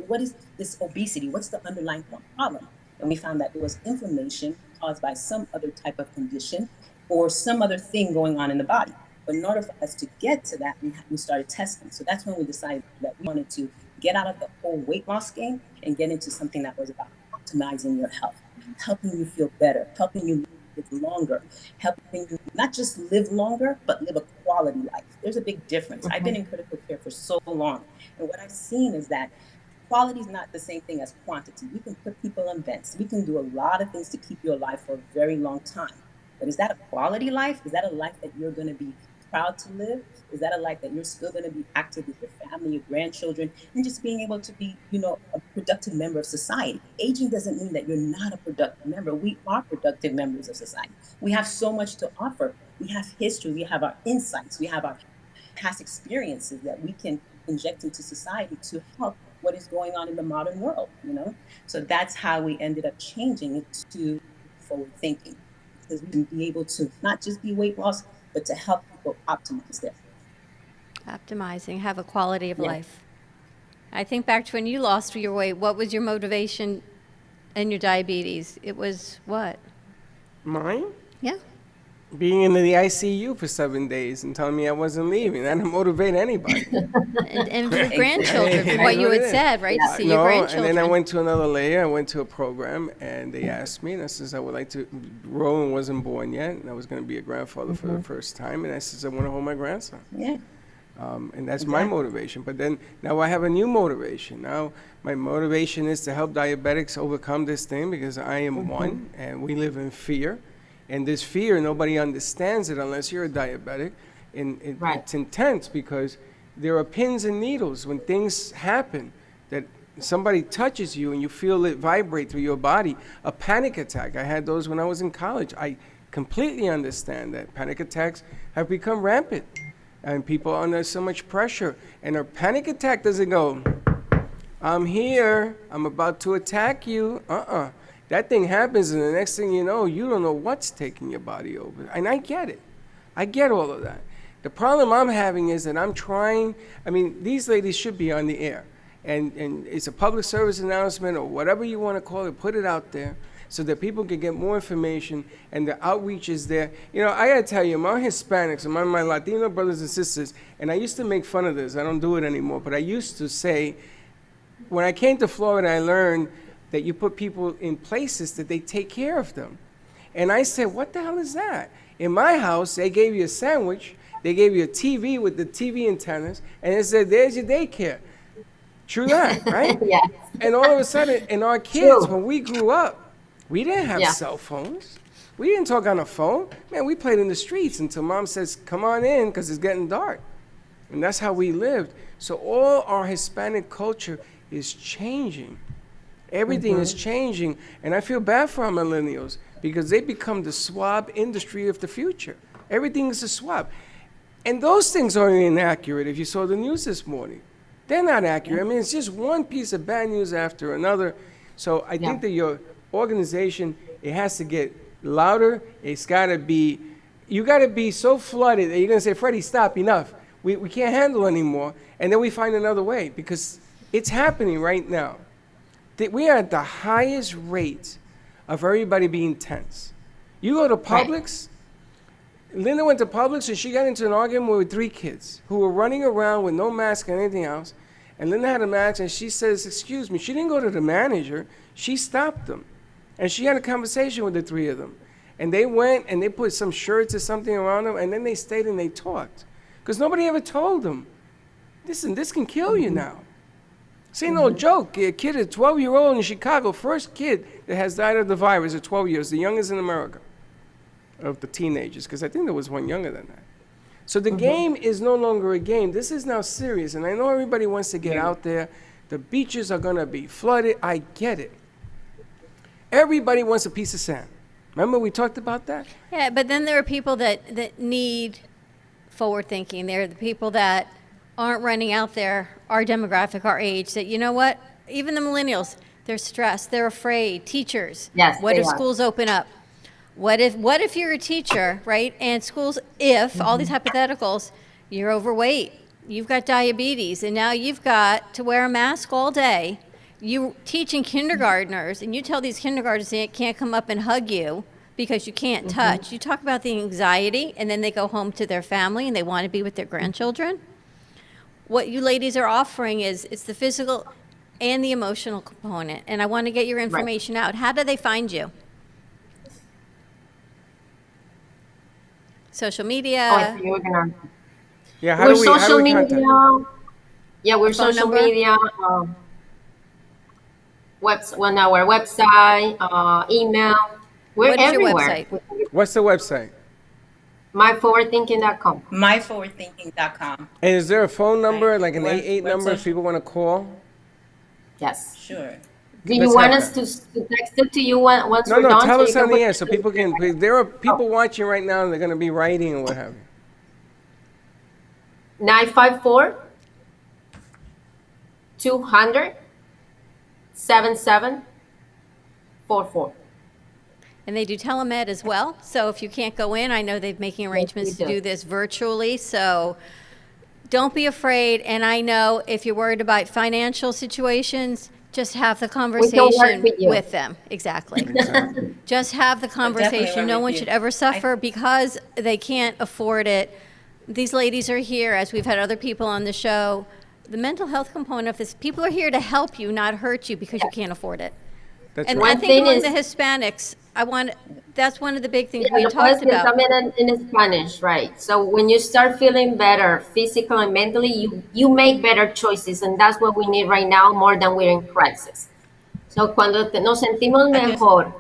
this obesity? What's the underlying problem? And we found that it was inflammation caused by some other type of condition or some other thing going on in the body. But in order for us to get to that, we started testing. So that's when we decided that we wanted to get out of the whole weight loss game and get into something that was about optimizing your health, helping you feel better, helping you live longer, helping you not just live longer, but live a quality life. There's a big difference. I've been in critical care for so long. And what I've seen is that quality is not the same thing as quantity. We can put people on vents. We can do a lot of things to keep you alive for a very long time. But is that a quality life? Is that a life that you're going to be proud to live? Is that a life that you're still going to be active with your family, your grandchildren, and just being able to be, a productive member of society? Aging doesn't mean that you're not a productive member. We are productive members of society. We have so much to offer. We have history. We have our insights. We have our past experiences that we can inject into society to help what is going on in the modern world, So that's how we ended up changing it to forward thinking, because we can be able to not just be weight loss, but to help people optimize their Optimizing, have a quality of life. I think back to when you lost your weight. What was your motivation in your diabetes? It was what? Mine? Yeah. Being in the ICU for 7 days and telling me I wasn't leaving. That didn't motivate anybody. And for grandchildren, from what you had said, right? To see your grandchildren. And then I went to another layer. I went to a program, and they asked me, and I says I would like to. Rowan wasn't born yet, and I was going to be a grandfather for the first time, and I says I want to hold my grandson. Yeah. And that's my motivation. But then now I have a new motivation. Now my motivation is to help diabetics overcome this thing, because I am one, and we live in fear. And this fear, nobody understands it unless you're a diabetic. And it's intense, because there are pins and needles when things happen, that somebody touches you and you feel it vibrate through your body. A panic attack. I had those when I was in college. I completely understand that panic attacks have become rampant, and people are under so much pressure. And a panic attack doesn't go, I'm here, I'm about to attack you. That thing happens, and the next thing you know, you don't know what's taking your body over. And I get it. I get all of that. The problem I'm having is that I'm trying, these ladies should be on the air. And it's a public service announcement, or whatever you want to call it, put it out there so that people can get more information, and the outreach is there. I got to tell you, my Hispanics and my Latino brothers and sisters, and I used to make fun of this. I don't do it anymore, but I used to say, when I came to Florida, I learned that you put people in places that they take care of them. And I said, what the hell is that? In my house, they gave you a sandwich, they gave you a TV with the TV antennas, and it said, there's your daycare. True that, right? Yes. And all of a sudden, and our kids, when we grew up, we didn't have cell phones. We didn't talk on the phone. Man, we played in the streets until mom says, come on in, because it's getting dark. And that's how we lived. So all our Hispanic culture is changing. Everything is changing, and I feel bad for our millennials, because they become the swab industry of the future. Everything is a swab. And those things are inaccurate. If you saw the news this morning, they're not accurate. It's just one piece of bad news after another. So I think that your organization, it has to get louder. It's got to be, you got to be so flooded that you're going to say, Freddie, stop, enough. We can't handle anymore. And then we find another way, because it's happening right now. We are at the highest rate of everybody being tense. You go to Publix. Linda went to Publix, and she got into an argument with 3 kids who were running around with no mask and anything else. And Linda had a match, and she says, excuse me. She didn't go to the manager. She stopped them. And she had a conversation with the three of them. And they went and they put some shirts or something around them, and then they stayed and they talked. Because nobody ever told them, listen, this can kill you now. See, no joke. A kid, a 12-year-old in Chicago, first kid that has died of the virus at 12 years, the youngest in America of the teenagers, because I think there was one younger than that. So the game is no longer a game. This is now serious, and I know everybody wants to get out there. The beaches are going to be flooded. I get it. Everybody wants a piece of sand. Remember we talked about that? Yeah, but then there are people that need forward thinking. There are the people that aren't running out there, our demographic, our age, that, you know what, even the millennials, they're stressed, they're afraid. Teachers, Yes, what they if are. schools open up? What if you're a teacher, right? And schools, if all these hypotheticals, you're overweight, you've got diabetes, and now you've got to wear a mask all day. You teaching kindergartners, and you tell these kindergartners they can't come up and hug you because you can't touch. You talk about the anxiety, and then they go home to their family and they want to be with their grandchildren. What you ladies are offering is it's the physical and the emotional component, and I want to get your information out. How do they find you? Social Oh, I media, think you were gonna. Yeah, how We're do we, how do social we media. contact? Yeah, we're Phone social number? media. On our website, email. We're What is your everywhere. What's the website? myforwardthinking.com. myforwardthinking.com. And is there a phone number, Right. like an Web- 88 number if website. people want to call? Yes. Sure. Do you Let's want have us to text it to you once No, we're no, done? tell so us you can on the put air it so in- people can, there are people watching right now, they're going to be writing or what have you. 954 200 7744. and they do telemed as well. So if you can't go in, I know they're making arrangements we to do. do this virtually. So don't be afraid. And I know if you're worried about financial situations, just have the work conversation with you. with them. Exactly. Just have the definitely conversation. work No with one you. should ever suffer because they can't afford it. These ladies are here, as we've had other people on the show. The mental health component of this, people are here to help you, not hurt you because you can't afford it. That's And right. I One think thing among is- the Hispanics, that's one of the big things Yeah, we lo talked puedes about. también in Spanish, right? So when you start feeling better physically and mentally, you make better choices, and that's what we need right now more than we're in crisis. So cuando nos sentimos mejor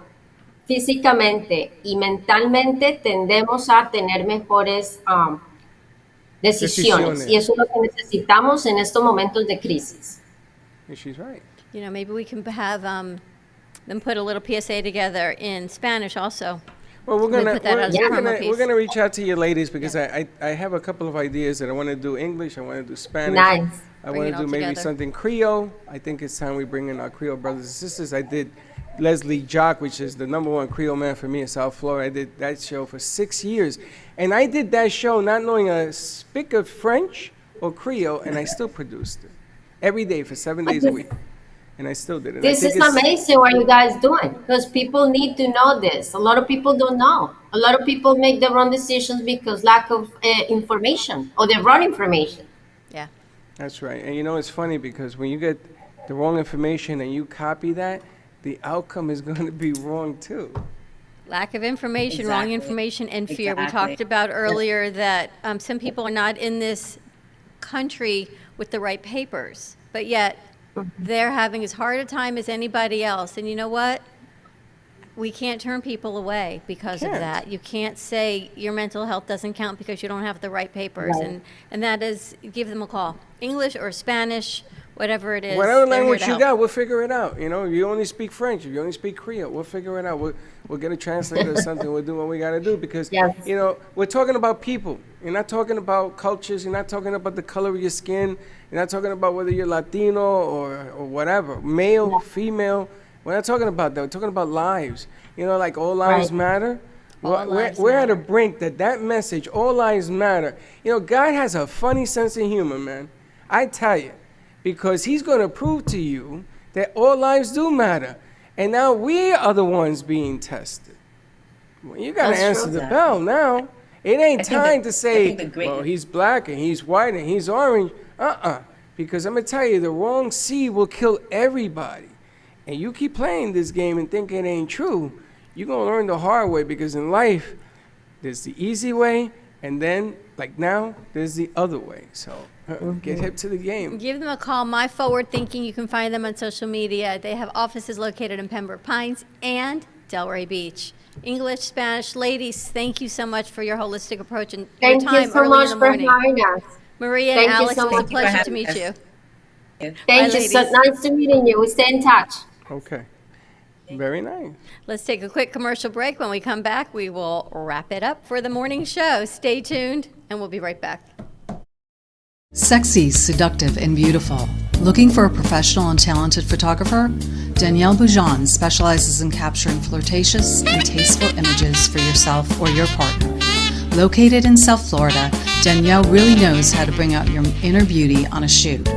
físicamente y mentalmente, tendemos a tener mejores decisiones. Decisiones. Y eso es lo que necesitamos en estos momentos de crisis. Yeah, she's right. You know, maybe we can have them put a little PSA together in Spanish also. Well, we're We gonna put that as a promo piece. we're gonna reach out to you ladies because I have a couple of ideas that I want to do English, I want to do Spanish, Nice. I Bring want it to all do maybe together. something Creole. I think it's time we bring in our Creole brothers and sisters. I did Leslie Jock, which is the #1 Creole man for me in South Florida. I did that show for 6 years, and I did that show not knowing a speck of French or Creole, and I still produced it every day for 7 days a week, and I still did it. I This think is it's- amazing what you guys doing because people need to know this. A lot of people don't know. A lot of people make the wrong decisions because lack of information or the wrong information. Yeah. That's right. And you know, it's funny because when you get the wrong information and you copy that, the outcome is going to be wrong too. Lack of information, wrong Exactly. information, and fear. We Exactly. talked about earlier that some people are not in this country with the right papers, but yet they're having as hard a time as anybody else. And you know what? We can't turn people away because of Can't. that. You can't say your mental health doesn't count because you don't have the right papers. Right. And that is, give them a call. English or Spanish, whatever it is. Whatever they're here language to you help. got, we'll figure it out. You know, if you only speak French, if you only speak Creole, we'll figure it out. We'll get a translator or something. We'll do what we got to do because, Yes. you know, we're talking about people. You're not talking about cultures. You're not talking about the color of your skin. You're not talking about whether you're Latino or whatever, male, female. We're not talking about that. We're talking about lives. You know, like all lives Right. matter. All lives We're at a matter. brink that message, all lives matter. You know, God has a funny sense of humor, man. I tell you, because he's going to prove to you that all lives do matter. And now we are the ones being tested. Well, you got to That's answer true. the bell now. It ain't I think time the- to say, I think the great- well, he's black and he's white and he's orange. Because I'm going to tell you, the wrong seed will kill everybody. And you keep playing this game and think it ain't true, you're going to learn the hard way, because in life, there's the easy way, and then, like now, there's the other way. So get hip to the game. Give them a call. My Forward Thinking. You can find them on social media. They have offices located in Pembroke Pines and Delray Beach. English, Spanish, ladies, thank you so much for your holistic approach and Thank your time you so early much in the for morning. having us. Maria Thank and you Alex, so it was a much. pleasure for to meet having you. us. Thank Bye, you. So ladies. nice to meeting you. We stay in touch. Okay. Very nice. Let's take a quick commercial break. When we come back, we will wrap it up for the morning show. Stay tuned, and we'll be right back. Sexy, seductive, and beautiful. Looking for a professional and talented photographer? Danielle Boujon specializes in capturing flirtatious and tasteful images for yourself or your partner. Located in South Florida, Danielle really knows how to bring out your inner beauty on a shoot.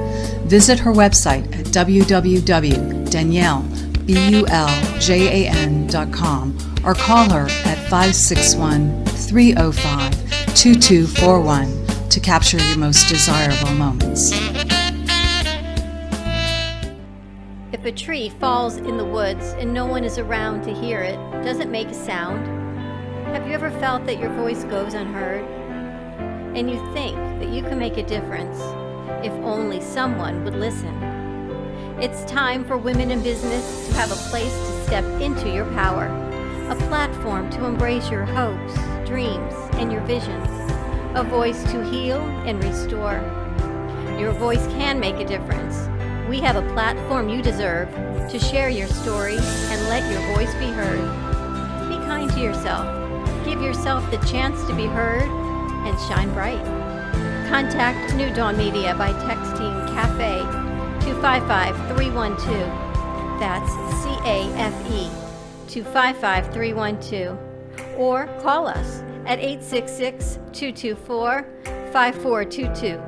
Visit her website at www.daniellebuljan.com or call her at 561-305-2241 to capture your most desirable moments. If a tree falls in the woods and no one is around to hear it, does it make a sound? Have you ever felt that your voice goes unheard? And you think that you can make a difference if only someone would listen? It's time for women in business to have a place to step into your power, a platform to embrace your hopes, dreams, and your visions, a voice to heal and restore. Your voice can make a difference. We have a platform you deserve to share your story and let your voice be heard. Be kind to yourself. Give yourself the chance to be heard and shine bright. Contact New Dawn Media by texting CAFE to 55312. That's CAFE to 55312. Or call us at 866-224-5422.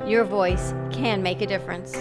Your voice can make a difference.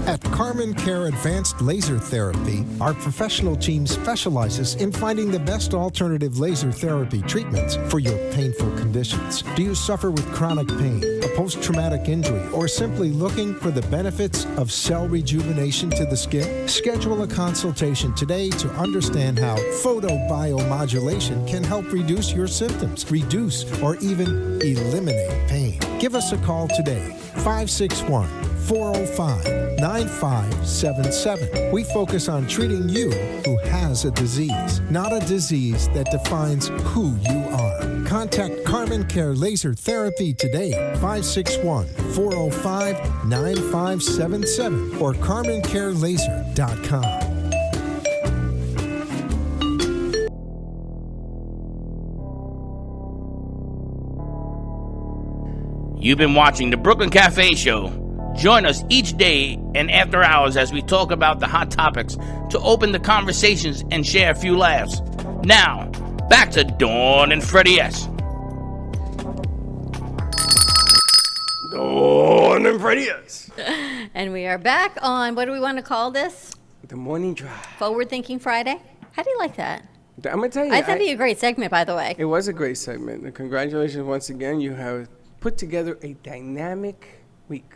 At Carmen Care Advanced Laser Therapy, our professional team specializes in finding the best alternative laser therapy treatments for your painful conditions. Do you suffer with chronic pain, a post-traumatic injury, or simply looking for the benefits of cell rejuvenation to the skin? Schedule a consultation today to understand how photobiomodulation can help reduce your symptoms, reduce or even eliminate pain. Give us a call today, 561-405-9577. We focus on treating you who has a disease, not a disease that defines who you are. Contact Carmen Care Laser Therapy today, 561-405-9577 or carmencarelaser.com. You've been watching the Brooklyn Cafe Show. Join us each day and after hours as we talk about the hot topics to open the conversations and share a few laughs. Now, back to Dawn and Freddie S. Dawn and Freddie S. And we are back on, what do we want to call this? The morning drive. Forward Thinking Friday? How do you like that? I'm going to tell you. I thought it'd be a great segment, by the way. It was a great segment. And congratulations once again. You have put together a dynamic week.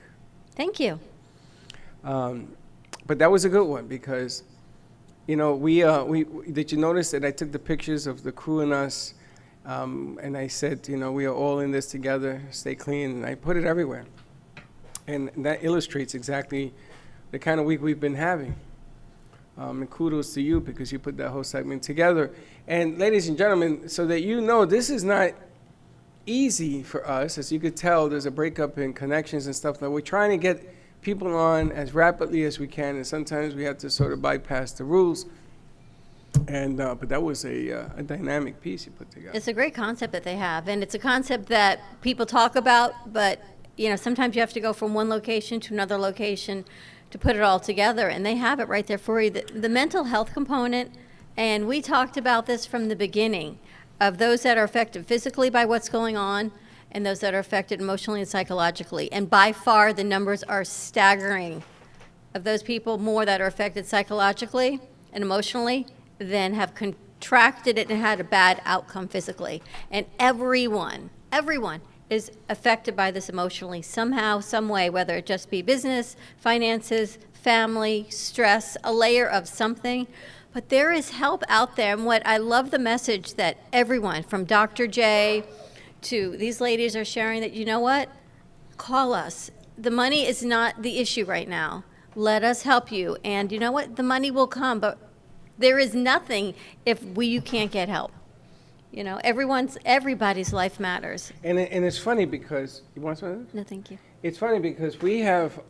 Thank you. But that was a good one because, you know, we did you notice that I took the pictures of the crew and us, and I said, you know, we are all in this together, stay clean, and I put it everywhere. And that illustrates exactly the kind of week we've been having. And kudos to you because you put that whole segment together. And ladies and gentlemen, so that you know, this is not easy for us. As you could tell, there's a breakup in connections and stuff. That we're trying to get people on as rapidly as we can, and sometimes we have to sort of bypass the rules. And but that was a dynamic piece you put together. It's a great concept that they have, and it's a concept that people talk about, but you know, sometimes you have to go from one location to another location to put it all together, and they have it right there for you. The mental health component, and we talked about this from the beginning, of those that are affected physically by what's going on and those that are affected emotionally and psychologically. And by far, the numbers are staggering of those people, more that are affected psychologically and emotionally than have contracted it and had a bad outcome physically. And everyone everyone is affected by this emotionally somehow, some way, whether it just be business, finances, family, stress, a layer of something. But there is help out there. And what I love the message that everyone, from Dr. J to these ladies, are sharing that, you know what? Call us. The money is not the issue right now. Let us help you. And you know what? The money will come, but there is nothing if you can't get help. You know, everybody's life matters. And it's funny because, you want some of this? No, thank you. It's funny because we have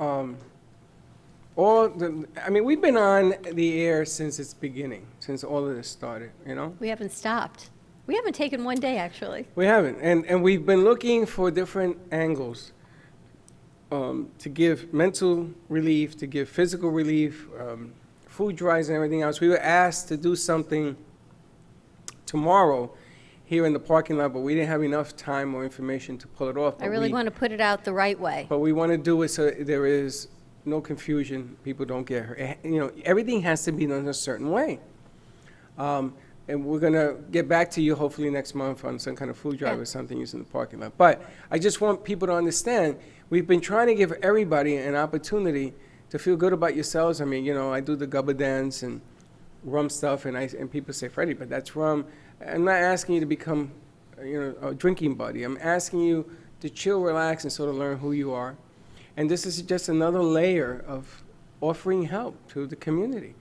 we've been on the air since its beginning, since all of this started, you know? We haven't stopped. We haven't taken one day, actually. We haven't. And we've been looking for different angles to give mental relief, to give physical relief, food drives and everything else. We were asked to do something tomorrow here in the parking lot, but we didn't have enough time or information to pull it off. I really want to put it out the right way. But we want to do it so there is no confusion, people don't get hurt. You know, everything has to be done a certain way. And we're going to get back to you hopefully next month on some kind of food drive or something using the parking lot. But I just want people to understand, we've been trying to give everybody an opportunity to feel good about yourselves. I mean, you know, I do the gubba dance and rum stuff, and people say, Freddie, but that's rum. I'm not asking you to become, a drinking buddy. I'm asking you to chill, relax, and sort of learn who you are. And this is just another layer of offering help to the community.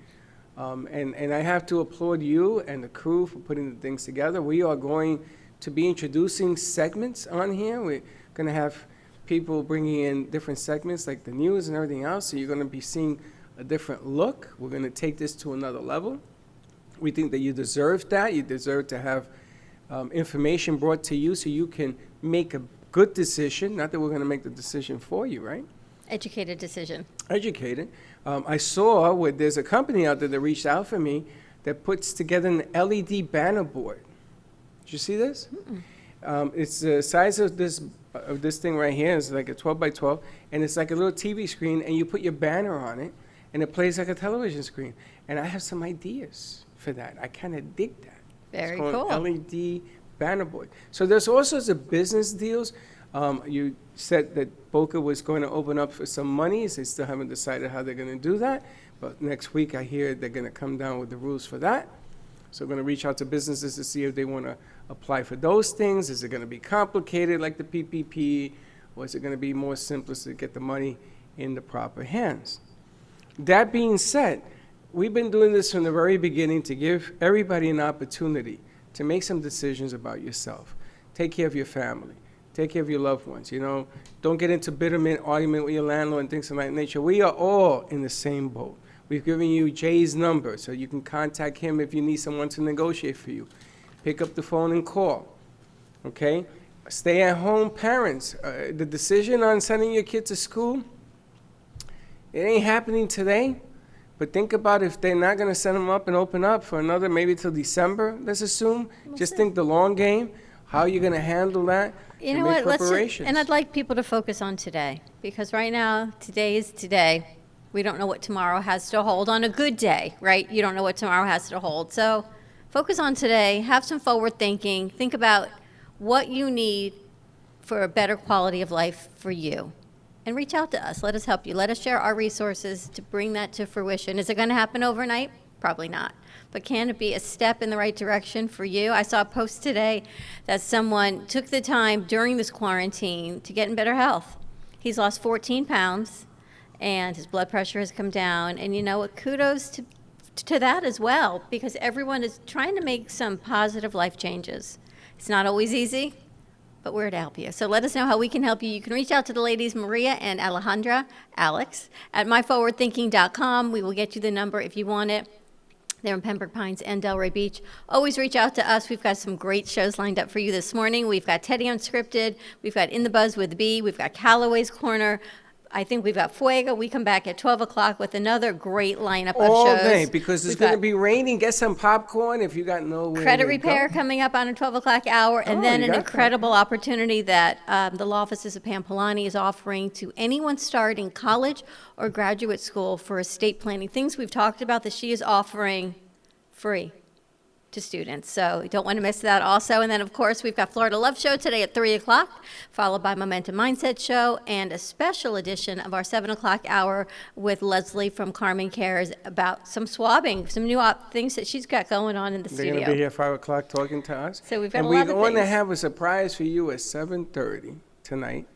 And I have to applaud you and the crew for putting the things together. We are going to be introducing segments on here. We're going to have people bringing in different segments like the news and everything else. So you're going to be seeing a different look. We're going to take this to another level. We think that you deserve that. You deserve to have information brought to you so you can make a good decision. Not that we're going to make the decision for you, right? Educated decision. Educated. I saw where there's a company out there that reached out for me that puts together an LED banner board. Did you see this? It's the size of this thing right here. It's like a 12 by 12, and it's like a little TV screen, and you put your banner on it, and it plays like a television screen. And I have some ideas for that. I kind of dig that. Very it's called cool. LED banner board. So there's all sorts of business deals. You said that Boca was going to open up for some monies. They still haven't decided how they're going to do that. But next week, I hear they're going to come down with the rules for that. So we're going to reach out to businesses to see if they want to apply for those things. Is it going to be complicated like the PPP, or is it going to be more simplest to get the money in the proper hands? That being said, we've been doing this from the very beginning to give everybody an opportunity to make some decisions about yourself. Take care of your family. Take care of your loved ones, you know. Don't get into bitterment, argument with your landlord and things of that nature. We are all in the same boat. We've given you Jay's number so you can contact him if you need someone to negotiate for you. Pick up the phone and call, okay? Stay-at-home parents. The decision on sending your kid to school, it ain't happening today. But think about if they're not going to send them up and open up for another, maybe till December, let's assume. Just think the long game, how you're going to handle that. You know what? And I'd like people to focus on today, because right now, today is today. We don't know what tomorrow has to hold on a good day, right? You don't know what tomorrow has to hold. So focus on today. Have some forward thinking. Think about what you need for a better quality of life for you. And reach out to us. Let us help you. Let us share our resources to bring that to fruition. Is it going to happen overnight? Probably not. But can it be a step in the right direction for you? I saw a post today that someone took the time during this quarantine to get in better health. He's lost 14 pounds, and his blood pressure has come down. And you know what? Kudos to that as well, because everyone is trying to make some positive life changes. It's not always easy, but we're to help you. So let us know how we can help you. You can reach out to the ladies, Maria and Alejandra, Alex, at myforwardthinking.com. We will get you the number if you want it. They're in Pembroke Pines and Delray Beach. Always reach out to us. We've got some great shows lined up for you this morning. We've got Teddy Unscripted. We've got In the Buzz with B. We've got Callaway's Corner. I think we've got Fuego. We come back at 12 o'clock with another great lineup of shows. All day, because it's going to be raining. Get some popcorn if you got nowhere Credit to Repair go. coming up on a 12 o'clock hour, and then an incredible opportunity that the law offices of Pam Polani is offering to anyone starting college or graduate school for estate planning. Things we've talked about that she is offering free. to students. So you don't want to miss that also. And then, of course, we've got Florida Love Show today at 3 o'clock, followed by Momentum Mindset Show, and a special edition of our 7 o'clock hour with Leslie from Carmen Cares about some swabbing, some new things that she's got going on in the They're studio. going to be here 5 o'clock talking to us. So we've got and a lot of we're going to things. have a surprise for you at 7:30 tonight,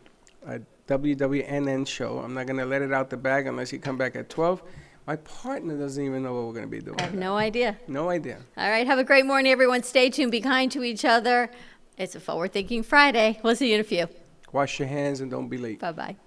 a WWNN show. I'm not going to let it out the bag unless you come back at 12. My partner doesn't even know what we're going to be doing. I have no idea. No idea. All right, have a great morning, everyone. Stay tuned. Be kind to each other. It's a forward-thinking Friday. We'll see you in a few. Wash your hands and don't be late. Bye-bye.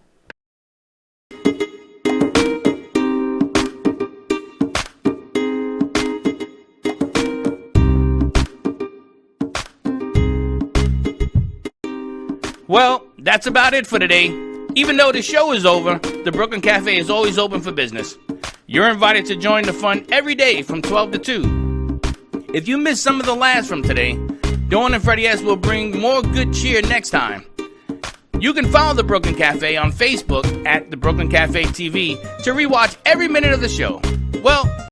Well, that's about it for today. Even though the show is over, the Brooklyn Cafe is always open for business. You're invited to join the fun every day from 12 to 2. If you missed some of the laughs from today, Dawn and Freddie S. will bring more good cheer next time. You can follow the Brooklyn Cafe on Facebook at the Brooklyn Cafe TV to rewatch every minute of the show. Well,